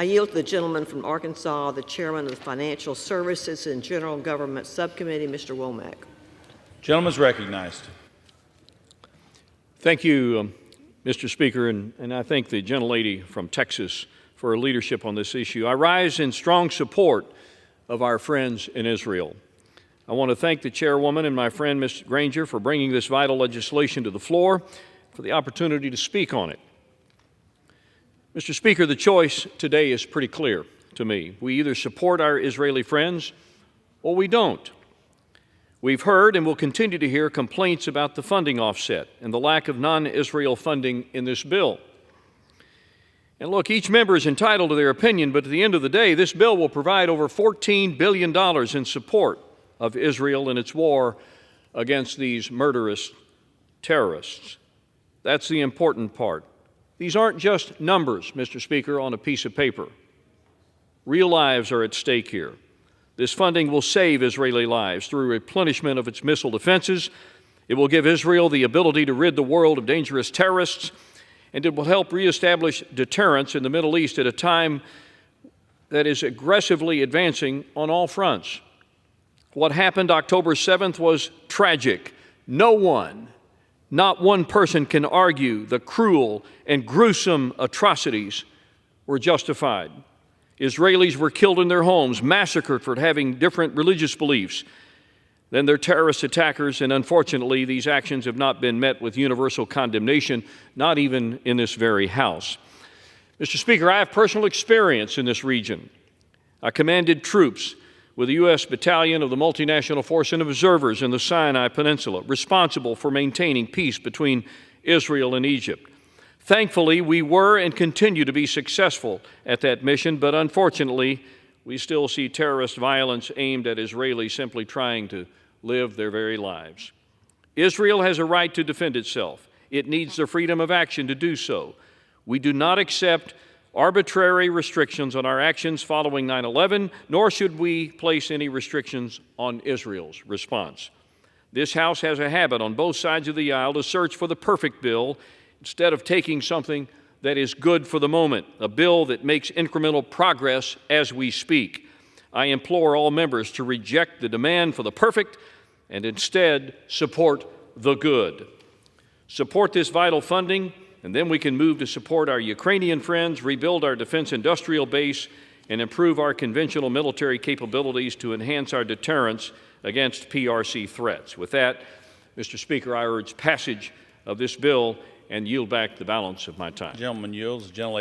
I yield to the gentleman from Arkansas, the chairman of the Financial Services and General Government Subcommittee, Mr. Womack. Gentleman is recognized. Thank you, Mr. Speaker, and I thank the gentlelady from Texas for her leadership on this issue. I rise in strong support of our friends in Israel. I want to thank the chairwoman and my friend, Ms. Granger, for bringing this vital legislation to the floor, for the opportunity to speak on it. Mr. Speaker, the choice today is pretty clear to me. We either support our Israeli friends or we don't. We've heard and will continue to hear complaints about the funding offset and the lack of non-Israel funding in this bill. And look, each member is entitled to their opinion, but at the end of the day, this bill will provide over $14 billion in support of Israel in its war against these murderous terrorists. That's the important part. These aren't just numbers, Mr. Speaker, on a piece of paper. Real lives are at stake here. This funding will save Israeli lives through replenishment of its missile defenses. It will give Israel the ability to rid the world of dangerous terrorists, and it will help reestablish deterrence in the Middle East at a time that is aggressively advancing on all fronts. What happened October 7th was tragic. No one, not one person, can argue the cruel and gruesome atrocities were justified. Israelis were killed in their homes, massacred for having different religious beliefs than their terrorist attackers, and unfortunately, these actions have not been met with universal condemnation, not even in this very House. Mr. Speaker, I have personal experience in this region. I commanded troops with the U.S. Battalion of the Multinational Force and Observers in the Sinai Peninsula, responsible for maintaining peace between Israel and Egypt. Thankfully, we were and continue to be successful at that mission, but unfortunately, we still see terrorist violence aimed at Israelis simply trying to live their very lives. Israel has a right to defend itself. It needs the freedom of action to do so. We do not accept arbitrary restrictions on our actions following 9/11, nor should we place any restrictions on Israel's response. This House has a habit on both sides of the aisle to search for the perfect bill instead of taking something that is good for the moment, a bill that makes incremental progress as we speak. I implore all members to reject the demand for the perfect and instead support the good. Support this vital funding, and then we can move to support our Ukrainian friends, rebuild our defense industrial base, and improve our conventional military capabilities to enhance our deterrence against PRC threats. With that, Mr. Speaker, I urge passage of this bill and yield back the balance of my time. The gentleman yields. The gentlelady